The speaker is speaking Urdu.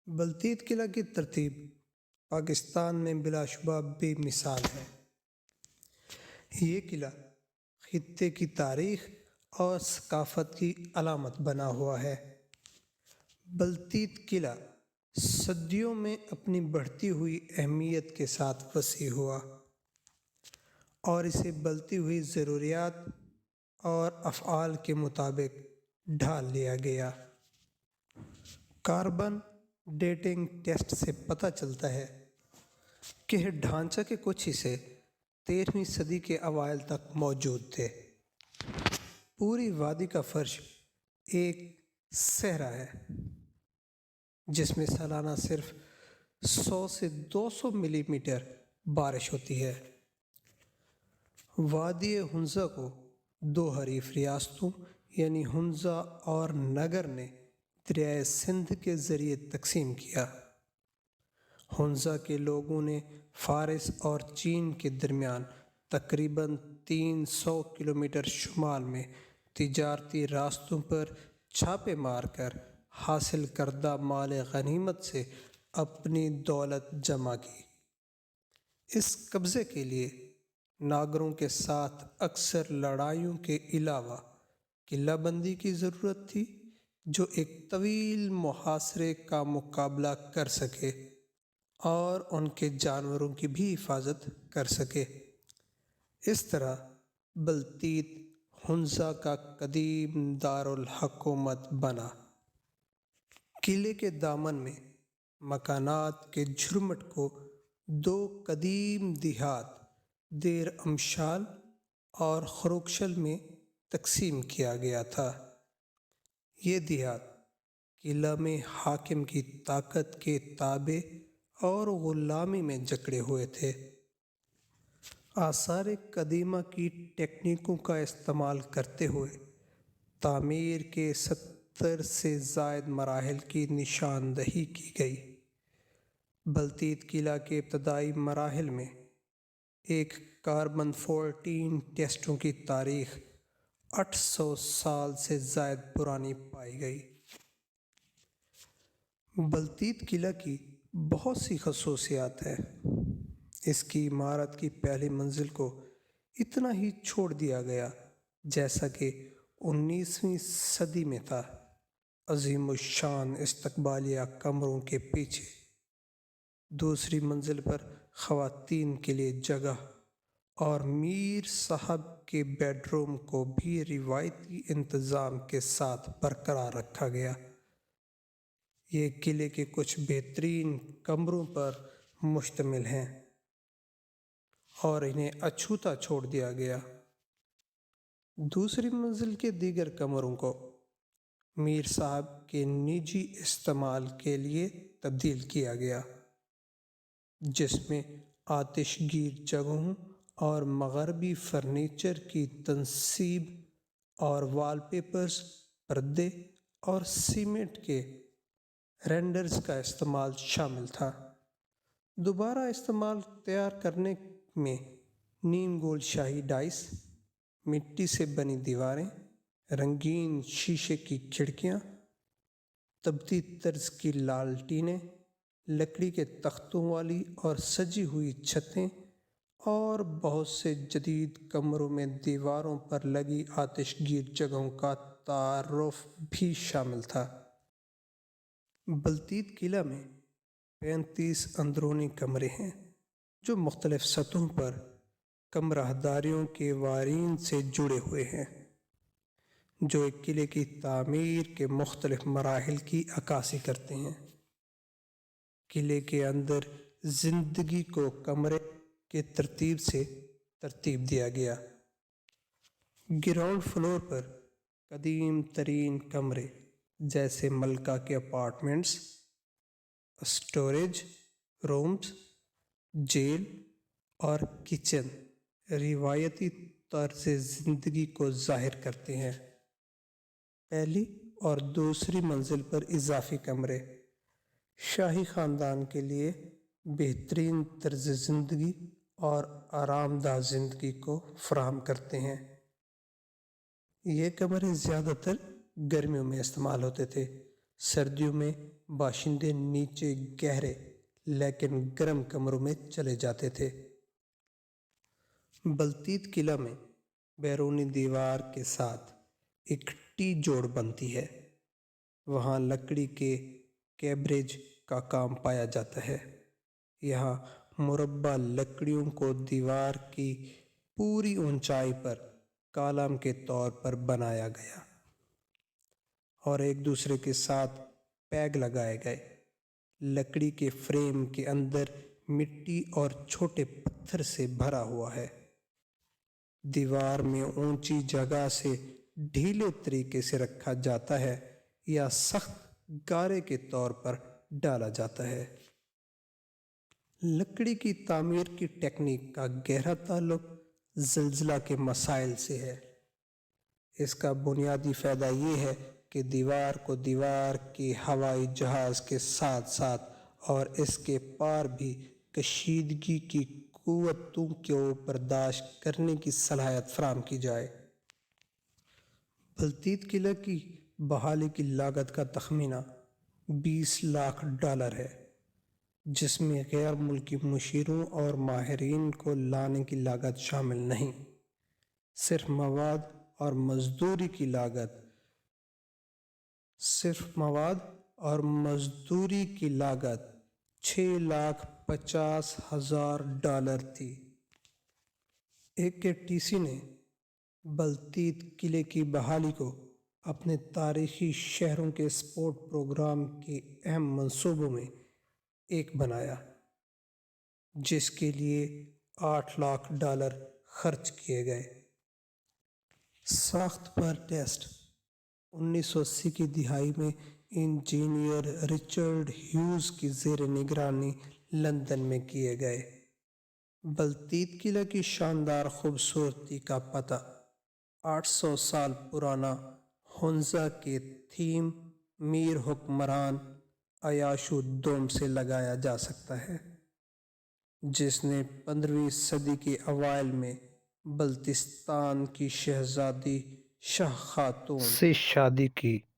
بلتیت قلعہ کی ترتیب پاکستان میں بلا شبہ بے مثال ہے۔ یہ قلعہ خطے کی تاریخ اور ثقافت کی علامت بنا ہوا ہے۔ بلتیت قلعہ صدیوں میں اپنی بڑھتی ہوئی اہمیت کے ساتھ وسیع ہوا اور اسے بلتی ہوئی ضروریات اور افعال کے مطابق ڈھال لیا گیا۔ کاربن ڈیٹنگ ٹیسٹ سے پتہ چلتا ہے کہ ڈھانچہ کے کچھ حصے 13ویں صدی کے اوائل تک موجود تھے۔ پوری وادی کا فرش ایک صحرا ہے جس میں سالانہ صرف 100 سے 200 ملی میٹر بارش ہوتی ہے۔ وادی ہنزہ کو دو حریف ریاستوں یعنی ہنزہ اور نگر نے دریائے سندھ کے ذریعے تقسیم کیا۔ ہنزہ کے لوگوں نے فارس اور چین کے درمیان تقریباً 300 کلومیٹر شمال میں تجارتی راستوں پر چھاپے مار کر حاصل کردہ مال غنیمت سے اپنی دولت جمع کی۔ اس قبضے کے لیے ناگروں کے ساتھ اکثر لڑائیوں کے علاوہ قلعہ بندی کی ضرورت تھی جو ایک طویل محاصرے کا مقابلہ کر سکے اور ان کے جانوروں کی بھی حفاظت کر سکے۔ اس طرح بلتیت ہنزہ کا قدیم دارالحکومت بنا۔ قلعے کے دامن میں مکانات کے جھرمٹ کو دو قدیم دیہات دیر امشال اور خروکشل میں تقسیم کیا گیا تھا۔ یہ دیہات قلعہ میں حاکم کی طاقت کے تابع اور غلامی میں جکڑے ہوئے تھے۔ آثار قدیمہ کی ٹیکنیکوں کا استعمال کرتے ہوئے تعمیر کے 70 سے زائد مراحل کی نشاندہی کی گئی۔ بلتیت قلعہ کے ابتدائی مراحل میں ایک کاربن 14 ٹیسٹوں کی تاریخ 800 سال سے زائد پرانی پائی گئی۔ بلتیت قلعہ کی بہت سی خصوصیات ہیں۔ اس کی عمارت کی پہلی منزل کو اتنا ہی چھوڑ دیا گیا جیسا کہ 19ویں صدی میں تھا، عظیم الشان استقبالیہ کمروں کے پیچھے۔ دوسری منزل پر خواتین کے لیے جگہ اور میر صاحب کے بیڈ روم کو بھی روایتی انتظام کے ساتھ برقرار رکھا گیا۔ یہ قلعے کے کچھ بہترین کمروں پر مشتمل ہیں اور انہیں اچھوتا چھوڑ دیا گیا۔ دوسری منزل کے دیگر کمروں کو میر صاحب کے نجی استعمال کے لیے تبدیل کیا گیا، جس میں آتش گیر جگہوں اور مغربی فرنیچر کی تنصیب اور وال پیپرز، پردے اور سیمنٹ کے رینڈرز کا استعمال شامل تھا۔ دوبارہ استعمال تیار کرنے میں نیم گول شاہی ڈائس، مٹی سے بنی دیواریں، رنگین شیشے کی کھڑکیاں، تبتی طرز کی لالٹینیں، لکڑی کے تختوں والی اور سجی ہوئی چھتیں اور بہت سے جدید کمروں میں دیواروں پر لگی آتش گیر جگہوں کا تعارف بھی شامل تھا۔ بلتیت قلعہ میں 35 اندرونی کمرے ہیں جو مختلف سطحوں پر کمرہ داریوں کے وارین سے جڑے ہوئے ہیں، جو ایک قلعے کی تعمیر کے مختلف مراحل کی عکاسی کرتے ہیں۔ قلعے کے اندر زندگی کو کمرے کے ترتیب سے ترتیب دیا گیا۔ گراؤنڈ فلور پر قدیم ترین کمرے جیسے ملکہ کے اپارٹمنٹس، اسٹوریج رومز، جیل اور کچن روایتی طرز زندگی کو ظاہر کرتے ہیں۔ پہلی اور دوسری منزل پر اضافی کمرے شاہی خاندان کے لیے بہترین طرز زندگی اور آرام دہ زندگی کو فراہم کرتے ہیں۔ یہ کمرے زیادہ تر گرمیوں میں استعمال ہوتے تھے، سردیوں میں باشندے نیچے گہرے لیکن گرم کمروں میں چلے جاتے تھے۔ بلتیت قلعہ میں بیرونی دیوار کے ساتھ ایک ٹی جوڑ بنتی ہے۔ وہاں لکڑی کے کیبریج کا کام پایا جاتا ہے۔ یہاں مربع لکڑیوں کو دیوار کی پوری اونچائی پر کالم کے طور پر بنایا گیا اور ایک دوسرے کے ساتھ پیگ لگائے گئے۔ لکڑی کے فریم کے اندر مٹی اور چھوٹے پتھر سے بھرا ہوا ہے۔ دیوار میں اونچی جگہ سے ڈھیلے طریقے سے رکھا جاتا ہے یا سخت گارے کے طور پر ڈالا جاتا ہے۔ لکڑی کی تعمیر کی ٹیکنیک کا گہرا تعلق زلزلہ کے مسائل سے ہے۔ اس کا بنیادی فائدہ یہ ہے کہ دیوار کو دیوار کے ہوائی جہاز کے ساتھ ساتھ اور اس کے پار بھی کشیدگی کی قوتوں کو برداشت کرنے کی صلاحیت فراہم کی جائے۔ بلتیت قلعہ کی بحالی کی لاگت کا تخمینہ $20 لاکھ ہے، جس میں غیر ملکی مشیروں اور ماہرین کو لانے کی لاگت شامل نہیں۔ صرف مواد اور مزدوری کی لاگت $6,50,000 تھی۔ AKTC نے بلتیت قلعے کی بحالی کو اپنے تاریخی شہروں کے سپورٹ پروگرام کے اہم منصوبوں میں ایک بنایا، جس کے لیے $8 لاکھ خرچ کیے گئے۔ ساخت پر ٹیسٹ 1980 کی دہائی میں انجینئر رچرڈ ہیوز کی زیر نگرانی لندن میں کیے گئے۔ بلتیت قلعہ کی شاندار خوبصورتی کا پتہ 800 سال پرانا ہنزا کے تھیم میر حکمران عیاشو دوم سے لگایا جا سکتا ہے، جس نے 15ویں صدی کے اوائل میں بلتستان کی شہزادی شاہ خاتون سے شادی کی۔